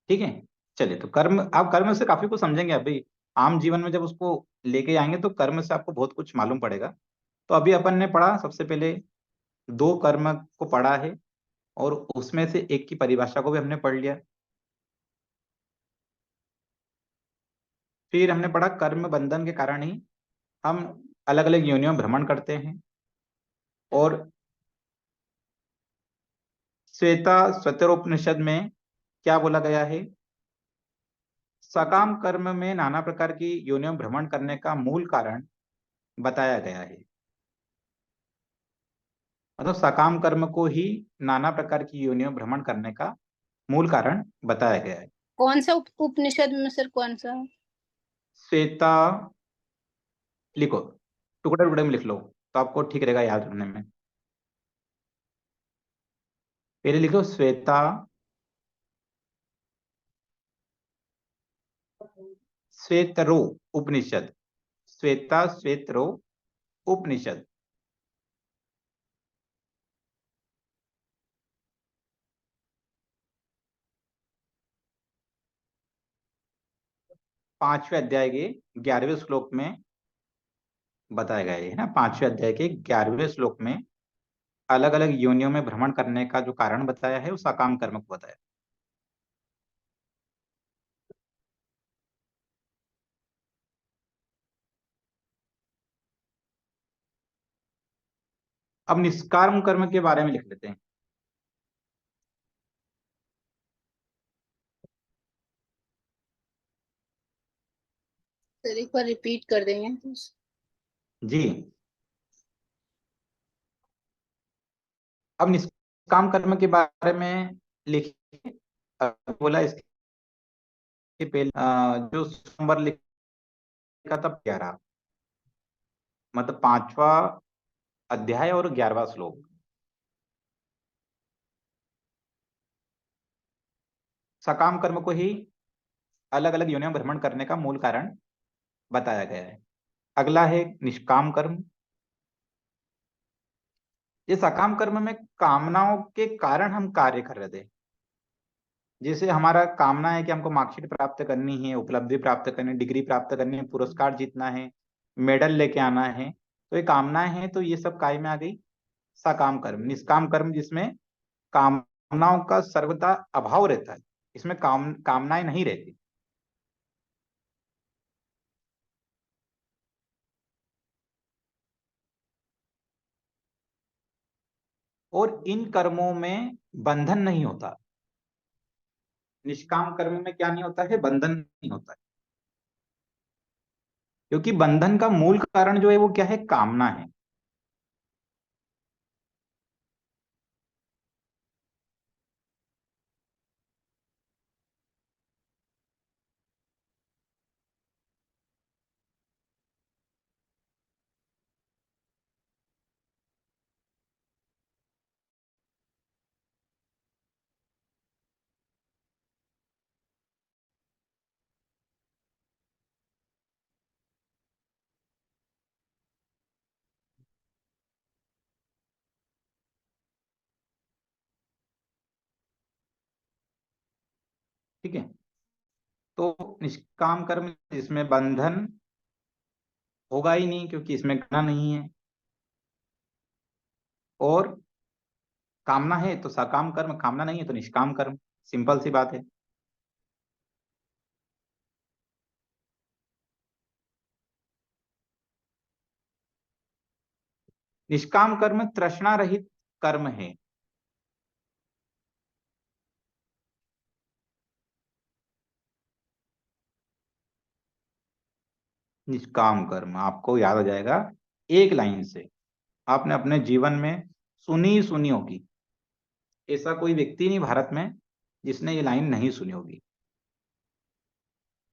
ठीक है। चलिए, तो कर्म, आप कर्म से काफी कुछ समझेंगे अभी। आम जीवन में जब उसको लेके आएंगे तो कर्म से आपको बहुत कुछ मालूम पड़ेगा। तो अभी अपन ने पढ़ा, सबसे पहले दो कर्म को पढ़ा है, और उसमें से एक की परिभाषा को भी हमने पढ़ लिया। फिर हमने पढ़ा कर्म बंधन के कारण ही हम अलग अलग योनियों में भ्रमण करते हैं। और श्वेता स्वतरोपनिषद में क्या बोला गया है, सकाम कर्म में नाना प्रकार की योनियों में भ्रमण करने का मूल कारण बताया गया है। मतलब सकाम कर्म को ही नाना प्रकार की योनियों में भ्रमण करने का मूल कारण बताया गया है। कौन सा उपनिषद में सर, कौन सा? श्वेता, लिखो, टुकड़े टुकड़े में लिख लो तो आपको ठीक रहेगा याद रखने में। पहले लिखो श्वेता श्वेतरो उपनिषद, श्वेता श्वेतरो उपनिषद। पांचवें अध्याय के 11वें श्लोक में बताया गया है ना। पांचवें अध्याय के 11वें श्लोक में अलग अलग योनियों में भ्रमण करने का जो कारण बताया है, उस अकाम कर्म को बताया। अब निष्काम कर्म के बारे में लिख लेते हैं। सर एक बार रिपीट कर देंगे? जी, अब निष्काम कर्म के बारे में लिखिए। बोला इसके पहले जो नंबर लिखा था 11, मतलब पांचवा अध्याय और 11वां श्लोक। सकाम कर्म को ही अलग अलग योनियों में भ्रमण करने का मूल कारण बताया गया है। अगला है निष्काम कर्म। ये सकाम कर्म में कामनाओं के कारण हम कार्य कर रहे थे। जैसे हमारा कामना है कि हमको मार्कशीट प्राप्त करनी है, उपलब्धि प्राप्त करनी है, डिग्री प्राप्त करनी है, पुरस्कार जीतना है, मेडल लेके आना है, तो ये कामनाएं हैं। तो ये सब काय में आ गई, सकाम कर्म। निष्काम कर्म जिसमें कामनाओं का सर्वदा अभाव रहता है, इसमें कामनाएं नहीं रहती। और इन कर्मों में बंधन नहीं होता। निष्काम कर्म में क्या नहीं होता है, बंधन नहीं होता है। क्योंकि बंधन का मूल कारण जो है वो क्या है, कामना है। ठीक है। तो निष्काम कर्म जिसमें बंधन होगा ही नहीं, क्योंकि इसमें करना नहीं है, और कामना है तो सकाम कर्म, कामना नहीं है तो निष्काम कर्म। सिंपल सी बात है। निष्काम कर्म तृष्णा रहित कर्म है। निष्काम कर्म आपको याद आ जाएगा एक लाइन से, आपने अपने जीवन में सुनी सुनी होगी। ऐसा कोई व्यक्ति नहीं भारत में जिसने ये लाइन नहीं सुनी होगी।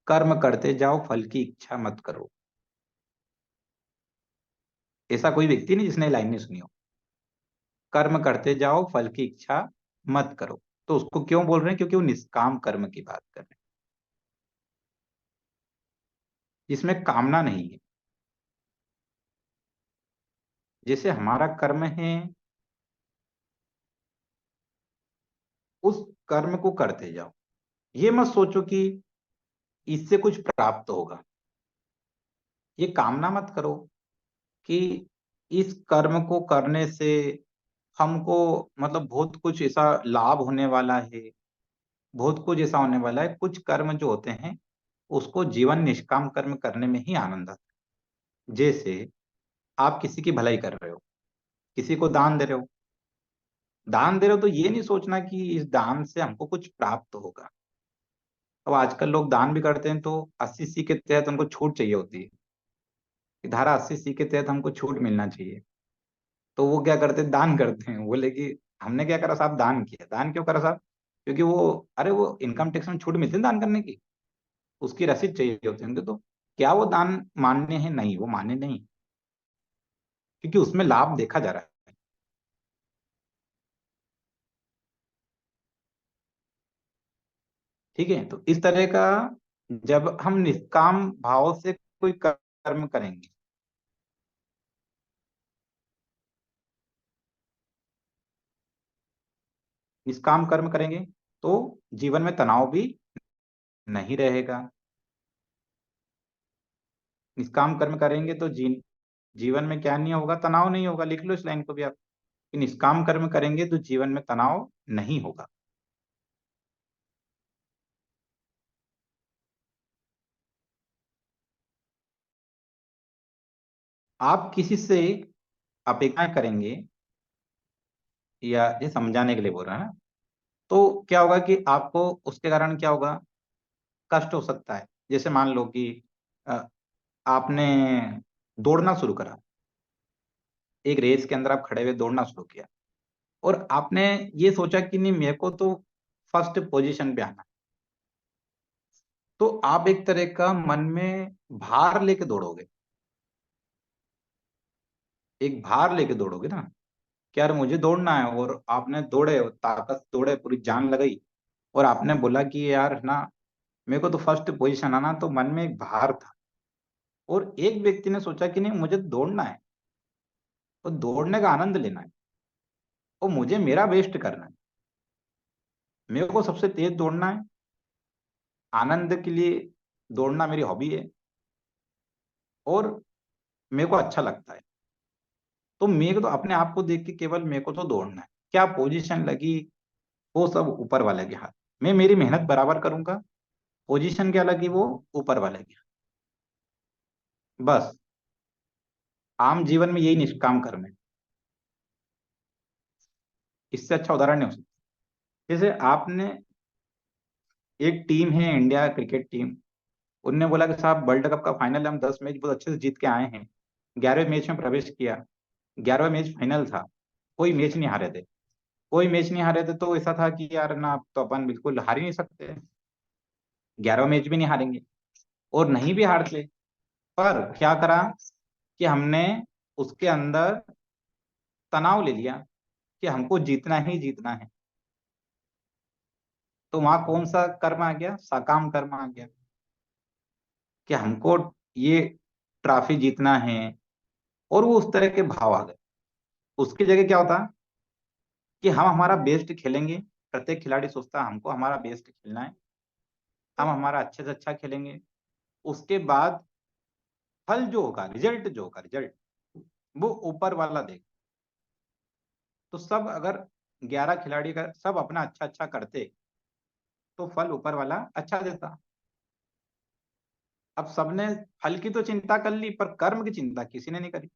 कर्म करते जाओ, फल की इच्छा मत करो। ऐसा कोई व्यक्ति नहीं जिसने ये लाइन नहीं सुनी हो। कर्म करते जाओ, फल की इच्छा मत करो। तो उसको क्यों बोल रहे हैं, क्योंकि वो निष्काम कर्म की बात कर रहे हैं। जिसमें कामना नहीं है। जैसे हमारा कर्म है, उस कर्म को करते जाओ। ये मत सोचो कि इससे कुछ प्राप्त होगा। ये कामना मत करो कि इस कर्म को करने से हमको मतलब बहुत कुछ ऐसा लाभ होने वाला है, बहुत कुछ ऐसा होने वाला है। कुछ कर्म जो होते हैं उसको जीवन निष्काम कर्म करने में ही आनंद आता है। जैसे आप किसी की भलाई कर रहे हो, किसी को दान दे रहे हो। दान दे रहे हो तो ये नहीं सोचना कि इस दान से हमको कुछ प्राप्त होगा। अब आजकल लोग दान भी करते हैं तो 80C के तहत उनको छूट चाहिए होती है कि धारा 80C के तहत हमको छूट मिलना चाहिए। तो वो क्या करते हैं, दान करते हैं। बोले कि हमने क्या करा साहब, दान किया। दान क्यों करा साहब? क्योंकि वो, अरे वो इनकम टैक्स में छूट मिलती है दान करने की, उसकी रसीद चाहिए होती है उनको। तो क्या वो दान मान्य है? नहीं, वो मान्य नहीं, क्योंकि उसमें लाभ देखा जा रहा है। ठीक है, तो इस तरह का जब हम निष्काम भाव से कोई कर्म करेंगे, निष्काम कर्म करेंगे, तो जीवन में तनाव भी नहीं रहेगा। निष्काम कर्म करेंगे तो जीवन में क्या नहीं होगा? तनाव नहीं होगा। लिख लो इस लाइन को भी आप, कि निष्काम कर्म करेंगे तो जीवन में तनाव नहीं होगा। आप किसी से अपेक्षाएं करेंगे, या ये समझाने के लिए बोल रहा है ना, तो क्या होगा कि आपको उसके कारण क्या होगा? कष्ट हो सकता है। जैसे मान लो कि अ, आपने दौड़ना शुरू करा, एक रेस के अंदर आप खड़े हुए दौड़ना शुरू किया, और आपने ये सोचा कि नहीं, मेरे को तो फर्स्ट पोजीशन पे आना। तो आप एक तरह का मन में भार लेके दौड़ोगे, एक भार लेके दौड़ोगे ना कि यार मुझे दौड़ना है। और आपने दौड़े, और ताकत से दौड़े, पूरी जान लगाई, और आपने बोला कि यार ना, मेरे को तो फर्स्ट पोजीशन आना। तो मन में एक भार था, और एक व्यक्ति ने सोचा कि नहीं, मुझे दौड़ना है, और दौड़ने का आनंद लेना है, और मुझे मेरा बेस्ट करना है, मेरे को सबसे तेज दौड़ना है, आनंद के लिए दौड़ना मेरी हॉबी है, और मेरे को अच्छा लगता है। तो मेरे को तो अपने आप को देख के केवल मेरे को तो दौड़ना है। क्या पोजीशन लगी, वो सब ऊपर वाले के हाथ। मैं मेरी मेहनत बराबर करूंगा, पोजीशन क्या लगी वो ऊपर वाले के हाथ। बस आम जीवन में यही निष्काम कर्म है। इससे अच्छा उदाहरण नहीं हो सकता। जैसे आपने, एक टीम है इंडिया क्रिकेट टीम, उनने बोला कि साहब वर्ल्ड कप का फाइनल हम 10 मैच बहुत अच्छे से जीत के आए हैं। 11वें मैच में प्रवेश किया, 11वां मैच फाइनल था, कोई मैच नहीं हारे थे। कोई मैच नहीं हारे थे, तो ऐसा था कि यार ना, अब तो अपन बिल्कुल हार ही नहीं सकते, 11वां मैच भी नहीं हारेंगे। और नहीं भी हारते, पर क्या करा कि हमने उसके अंदर तनाव ले लिया कि हमको जीतना ही जीतना है। तो वहां कौन सा कर्म आ गया? सकाम कर्म आ गया, कि हमको ये ट्रॉफी जीतना है। और वो उस तरह के भाव आ गए। उसकी जगह क्या होता कि हम हमारा बेस्ट खेलेंगे। प्रत्येक खिलाड़ी सोचता है हमको हमारा बेस्ट खेलना है, हम हमारा अच्छे से अच्छा खेलेंगे। उसके बाद फल जो होगा, रिजल्ट जो होगा, रिजल्ट वो ऊपर वाला देगा। तो सब अगर 11 खिलाड़ी का सब अपना अच्छा अच्छा करते, तो फल ऊपर वाला अच्छा देता। अब सबने फल की तो चिंता कर ली, पर कर्म की चिंता किसी ने नहीं करी।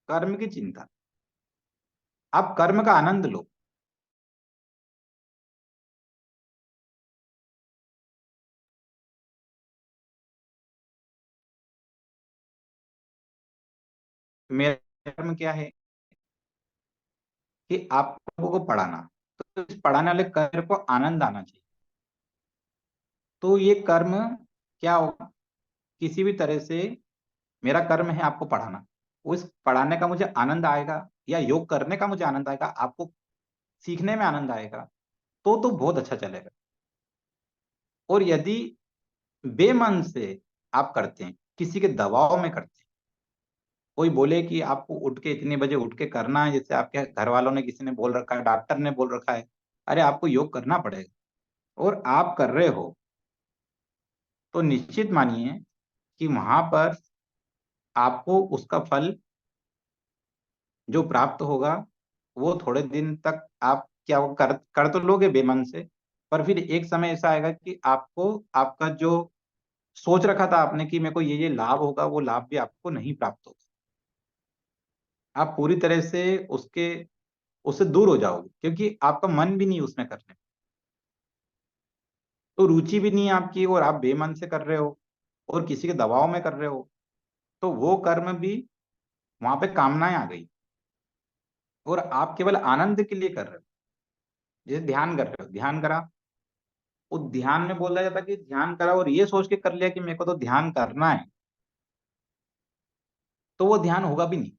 कर्म की चिंता, आप कर्म का आनंद लो। मेरा कर्म क्या है कि आप लोगों को पढ़ाना। तो इस पढ़ाने वाले कर्म को आनंद आना चाहिए। तो ये कर्म क्या होगा? किसी भी तरह से मेरा कर्म है आपको पढ़ाना, उस पढ़ाने का मुझे आनंद आएगा, या योग करने का मुझे आनंद आएगा, आपको सीखने में आनंद आएगा, तो बहुत अच्छा चलेगा। और यदि बेमन से आप करते हैं, किसी के दबाव में करते हैं। कोई बोले कि आपको उठ के इतने बजे उठ के करना है, जैसे आपके घर वालों ने, किसी ने बोल रखा है, डॉक्टर ने बोल रखा है, अरे आपको योग करना पड़ेगा और आप कर रहे हो, तो निश्चित मानिए कि वहां पर आपको उसका फल जो प्राप्त होगा वो थोड़े दिन तक आप क्या वो कर तो लोगे बेमन से, पर फिर एक समय ऐसा आएगा कि आपको आपका जो सोच रखा था आपने कि मेरे को ये लाभ होगा, वो लाभ भी आपको नहीं प्राप्त होगा। आप पूरी तरह से उससे दूर हो जाओगे, क्योंकि आपका मन भी नहीं उसमें करने में, तो रुचि भी नहीं है आपकी, और आप बेमन से कर रहे हो और किसी के दबाव में कर रहे हो, तो वो कर्म भी वहां पे कामनाएं आ गई, और आप केवल आनंद के लिए कर रहे हो। जैसे ध्यान कर रहे हो, ध्यान करा, उस ध्यान में बोला जाता है कि ध्यान करा और ये सोच के कर लिया कि मेरे को तो ध्यान करना है, तो वो ध्यान होगा भी नहीं।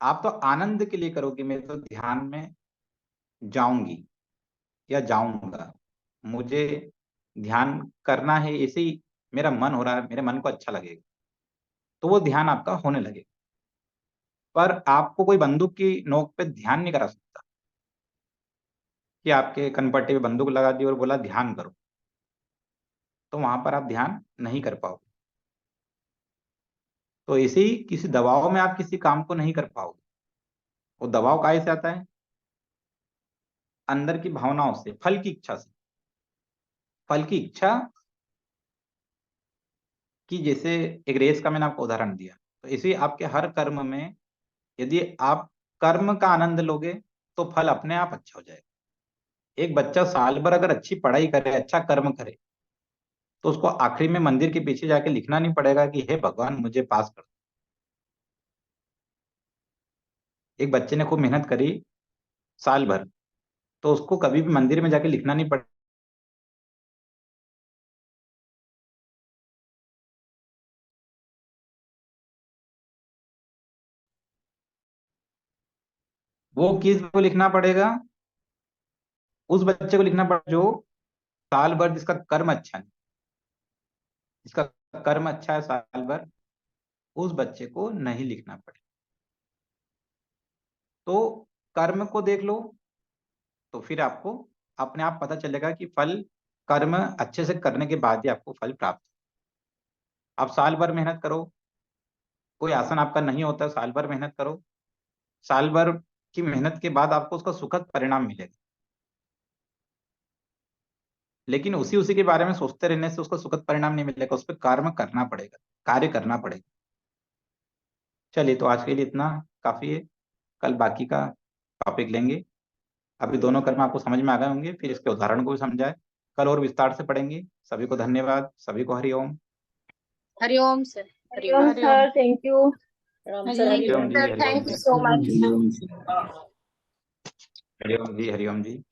आप तो आनंद के लिए करोगे, मैं तो ध्यान में जाऊंगी या जाऊंगा, मुझे ध्यान करना है, ऐसे ही मेरा मन हो रहा है, मेरे मन को अच्छा लगेगा, तो वो ध्यान आपका होने लगेगा। पर आपको कोई बंदूक की नोक पे ध्यान नहीं करा सकता कि आपके कनपट्टे पे बंदूक लगा दी और बोला ध्यान करो, तो वहां पर आप ध्यान नहीं कर पाओगे। तो ऐसे ही किसी दबाव में आप किसी काम को नहीं कर पाओगे। वो दबाव काहे से आता है? अंदर की भावनाओं से, फल की इच्छा से। फल की इच्छा कि जैसे एक रेस का मैंने आपको उदाहरण दिया, तो इसी आपके हर कर्म में यदि आप कर्म का आनंद लोगे तो फल अपने आप अच्छा हो जाएगा। एक बच्चा साल भर अगर अच्छी पढ़ाई करे, अच्छा कर्म करे, तो उसको आखिरी में मंदिर के पीछे जाके लिखना नहीं पड़ेगा कि हे भगवान मुझे पास कर दो। एक बच्चे ने खूब मेहनत करी साल भर, तो उसको कभी भी मंदिर में जाके लिखना नहीं पड़ेगा वो किस को लिखना पड़ेगा? उस बच्चे को लिखना पड़ेगा जो साल भर जिसका कर्म अच्छा नहीं, जिसका कर्म अच्छा है साल भर, उस बच्चे को नहीं लिखना पड़े। तो कर्म को देख लो, तो फिर आपको अपने आप पता चलेगा कि फल कर्म अच्छे से करने के बाद ही आपको फल प्राप्त हो। आप साल भर मेहनत करो, कोई आसन आपका नहीं होता, साल भर मेहनत करो, साल भर की मेहनत के बाद आपको उसका सुखद परिणाम मिलेगा। लेकिन उसी उसी के बारे में सोचते रहने से उसका सुखद परिणाम नहीं मिलेगा, उस पर कर्म करना पड़ेगा, कार्य करना पड़ेगा। चलिए, तो आज के लिए इतना काफी है, कल बाकी का टॉपिक लेंगे। अभी दोनों कर्म आपको समझ में आ गए होंगे, फिर इसके उदाहरण को भी समझाए, कल और विस्तार से पढ़ेंगे। सभी को धन्यवाद, सभी को हरिओम। हरिओम सर। हरिओम हरिओम। Sir, thank you. Ram sir, thank you हरिओम जी, सर, हरिओम थैंक जी, यू सो मच। हरिओम जी, हरिओम जी।